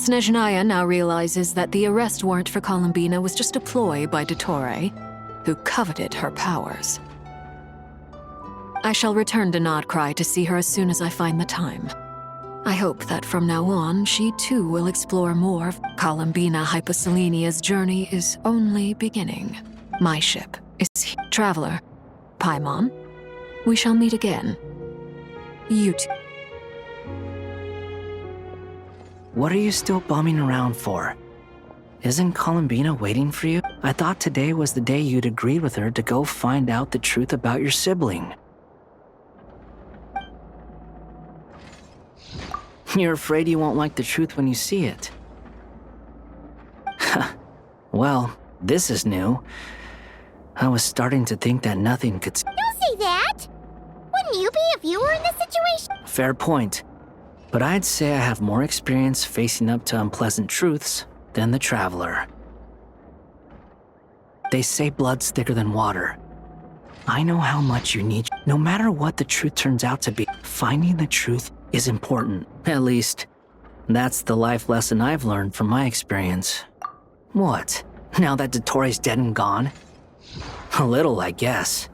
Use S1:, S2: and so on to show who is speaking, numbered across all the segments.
S1: Snezhnaya now realizes that the arrest warrant for Colombina was just a ploy by Dottore, who coveted her powers. I shall return to Nodcry to see her as soon as I find the time. I hope that from now on, she too will explore more. Colombina Hyposelenia's journey is only beginning. My ship is here. Traveler, Paimon, we shall meet again. You too.
S2: What are you still bumming around for? Isn't Colombina waiting for you? I thought today was the day you'd agreed with her to go find out the truth about your sibling. You're afraid you won't like the truth when you see it. Well, this is new. I was starting to think that nothing could...
S3: Don't say that! Wouldn't you be if you were in this situation?
S2: Fair point. But I'd say I have more experience facing up to unpleasant truths than the Traveler. They say blood's thicker than water. I know how much you need. No matter what the truth turns out to be, finding the truth is important. At least, that's the life lesson I've learned from my experience. What? Now that Dottore's dead and gone? A little, I guess.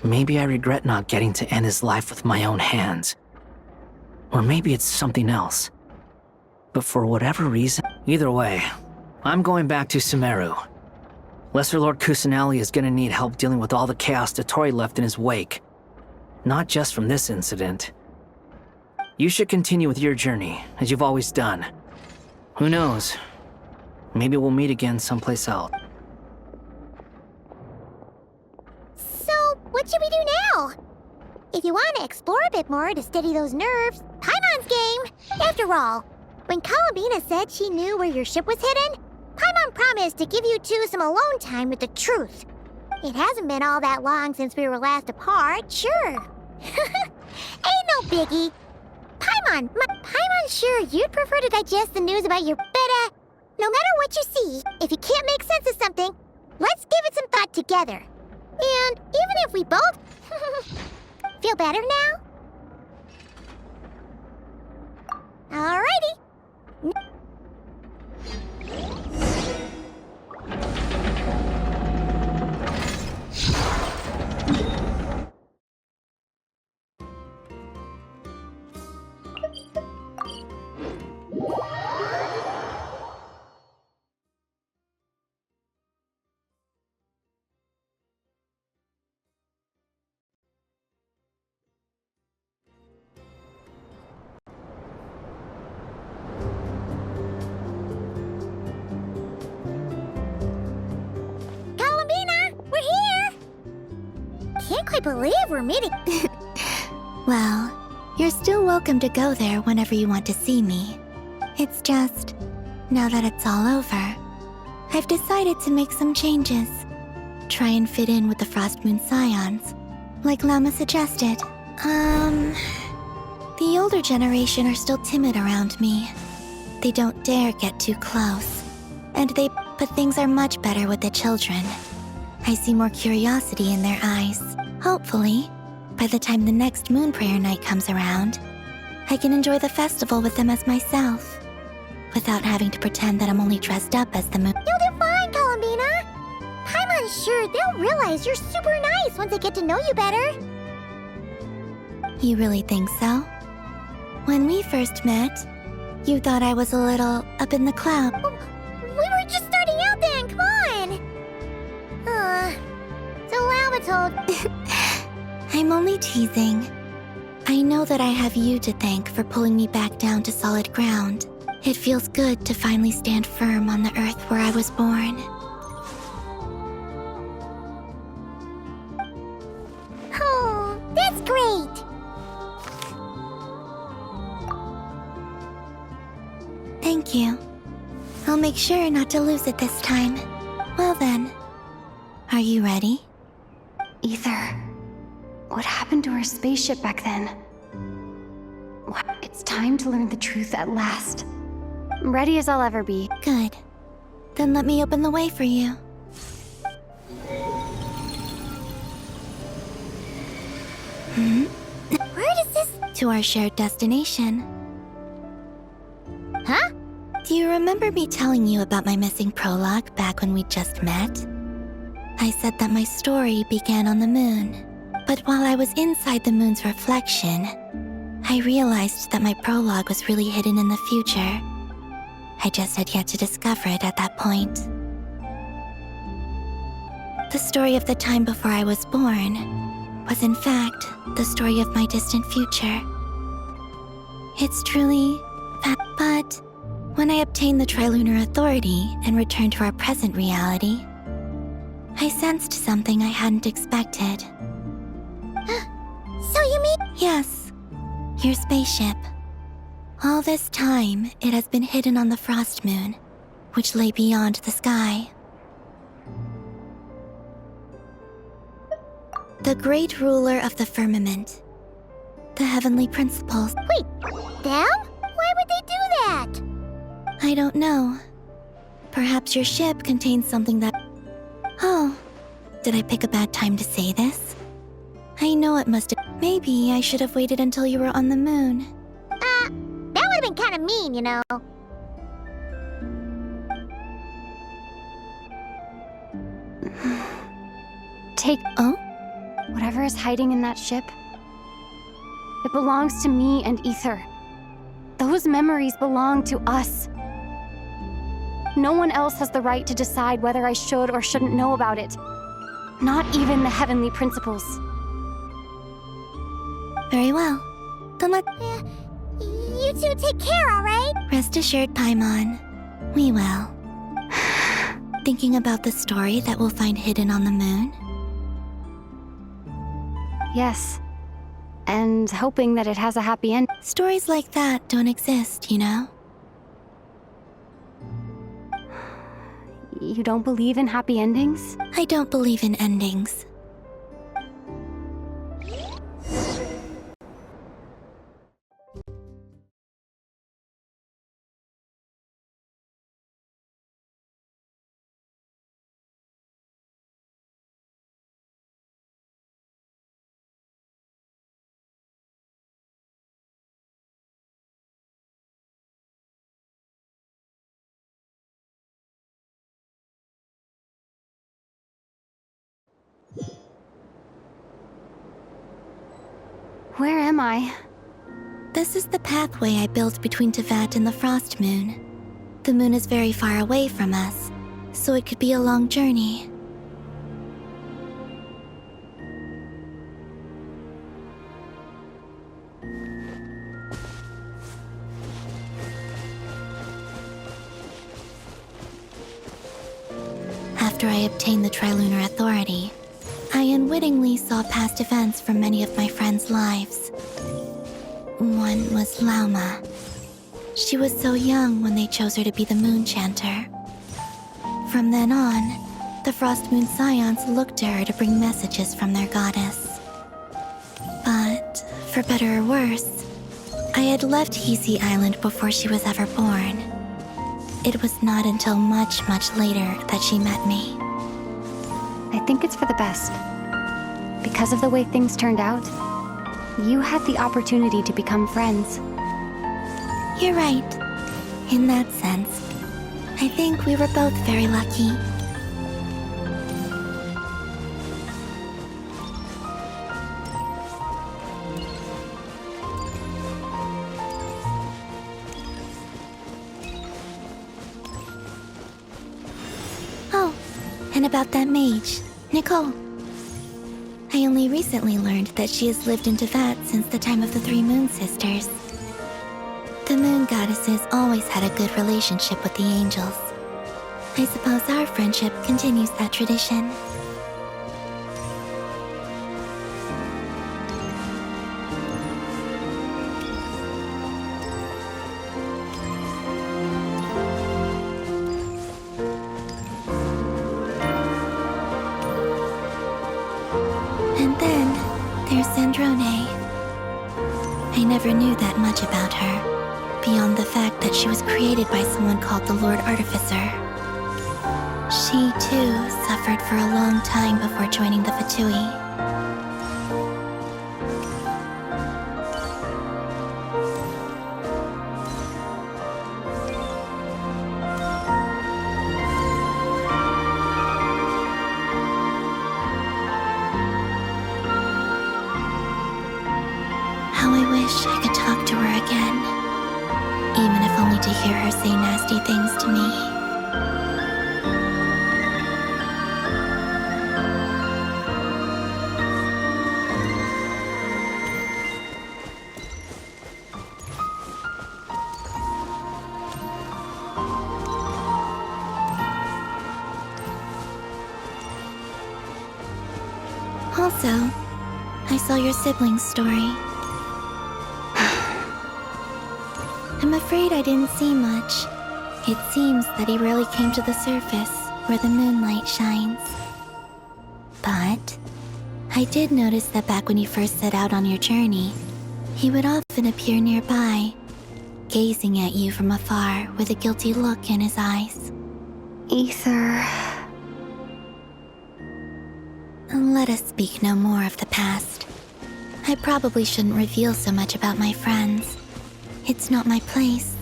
S2: Maybe I regret not getting to end his life with my own hands. Or maybe it's something else. But for whatever reason... Either way, I'm going back to Sumeru. Lesser Lord Kusanali is gonna need help dealing with all the chaos Dottore left in his wake. Not just from this incident. You should continue with your journey, as you've always done. Who knows? Maybe we'll meet again someplace else.
S3: So, what should we do now? If you want to explore a bit more to steady those nerves, Paimon's game! After all, when Colombina said she knew where your ship was hidden, Paimon promised to give you two some alone time with the truth. It hasn't been all that long since we were last apart, sure. Ain't no biggie. Paimon's sure you'd prefer to digest the news about your better. No matter what you see, if you can't make sense of something, let's give it some thought together. And even if we both feel better now? Alrighty. Can't quite believe we're meeting.
S4: Well, you're still welcome to go there whenever you want to see me. It's just, now that it's all over, I've decided to make some changes. Try and fit in with the Frost Moon Scions, like Lama suggested. The older generation are still timid around me. They don't dare get too close. But things are much better with the children. I see more curiosity in their eyes. Hopefully, by the time the next Moon Prayer Night comes around, I can enjoy the festival with them as myself, without having to pretend that I'm only dressed up as the moon.
S3: You'll do fine, Colombina. Paimon's sure they'll realize you're super nice once they get to know you better.
S4: You really think so? When we first met, you thought I was a little up in the cloud.
S3: We were just starting out then, come on! So Lama told...
S4: I'm only teasing. I know that I have you to thank for pulling me back down to solid ground. It feels good to finally stand firm on the earth where I was born.
S3: Oh, that's great!
S4: Thank you. I'll make sure not to lose it this time. Well then, are you ready?
S5: Ether. What happened to our spaceship back then? It's time to learn the truth at last. I'm ready as I'll ever be.
S4: Good. Then let me open the way for you.
S3: Where does this...
S4: To our shared destination.
S3: Huh?
S4: Do you remember me telling you about my missing prologue back when we just met? I said that my story began on the moon, but while I was inside the moon's reflection, I realized that my prologue was really hidden in the future. I just had yet to discover it at that point. The story of the time before I was born was in fact the story of my distant future. It's truly but when I obtained the Trilunar Authority and returned to our present reality, I sensed something I hadn't expected.
S3: So you mean...
S4: Yes, your spaceship. All this time, it has been hidden on the frost moon, which lay beyond the sky. The great ruler of the firmament. The heavenly principles.
S3: Wait, them? Why would they do that?
S4: I don't know. Perhaps your ship contains something that... Oh, did I pick a bad time to say this? I know it must have... Maybe I should have waited until you were on the moon.
S3: That would have been kind of mean, you know.
S5: Take
S4: Oh?
S5: whatever is hiding in that ship. It belongs to me and Ether. Those memories belong to us. No one else has the right to decide whether I should or shouldn't know about it. Not even the heavenly principles.
S4: Very well. Then let...
S3: You two take care, alright?
S4: Rest assured, Paimon. We will. Thinking about the story that we'll find hidden on the moon?
S5: Yes. And hoping that it has a happy end.
S4: Stories like that don't exist, you know?
S5: You don't believe in happy endings?
S4: I don't believe in endings.
S5: Where am I?
S4: This is the pathway I built between Tevat and the Frost Moon. The moon is very far away from us, so it could be a long journey. After I obtained the Trilunar Authority, I unwittingly saw past events from many of my friends' lives. One was Lauma. She was so young when they chose her to be the Moon Chanter. From then on, the Frost Moon Scions looked to her to bring messages from their goddess. But, for better or worse, I had left Hisi Island before she was ever born. It was not until much, much later that she met me.
S5: I think it's for the best. Because of the way things turned out, you had the opportunity to become friends.
S4: You're right. In that sense, I think we were both very lucky. Oh, and about that mage, Nicole. I only recently learned that she has lived in Tevat since the time of the Three Moon Sisters. The Moon Goddesses always had a good relationship with the angels. I suppose our friendship continues that tradition. And then, there's Sandrone. I never knew that much about her, beyond the fact that she was created by someone called the Lord Artificer. She, too, suffered for a long time before joining the Fatui. only to hear her say nasty things to me. Also, I saw your siblings' story. I'm afraid I didn't see much. It seems that he rarely came to the surface where the moonlight shines. But I did notice that back when you first set out on your journey, he would often appear nearby, gazing at you from afar with a guilty look in his eyes.
S5: Ether.
S4: Let us speak no more of the past. I probably shouldn't reveal so much about my friends. It's not my place.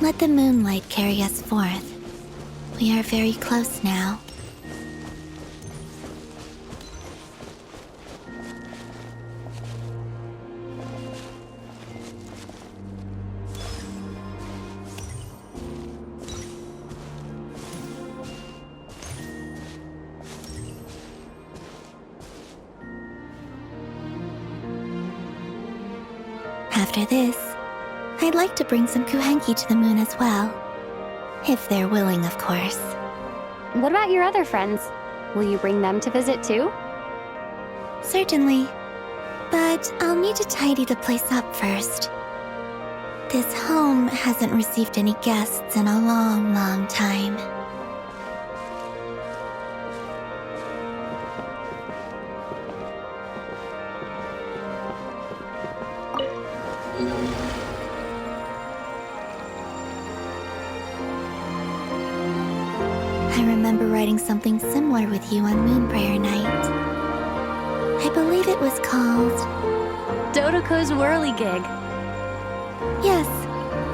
S4: Let the moonlight carry us forth. We are very close now. After this, I'd like to bring some kuhenki to the moon as well. If they're willing, of course.
S5: What about your other friends? Will you bring them to visit too?
S4: Certainly. But I'll need to tidy the place up first. This home hasn't received any guests in a long, long time. I remember writing something similar with you on Moon Prayer Night. I believe it was called...
S5: Dodoko's Whirligig.
S4: Yes,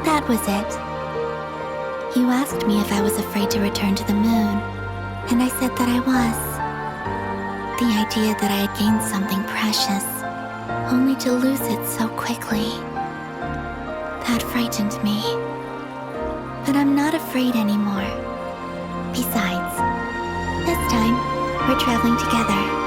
S4: that was it. You asked me if I was afraid to return to the moon, and I said that I was. The idea that I had gained something precious, only to lose it so quickly. That frightened me. But I'm not afraid anymore. Besides, this time, we're traveling together.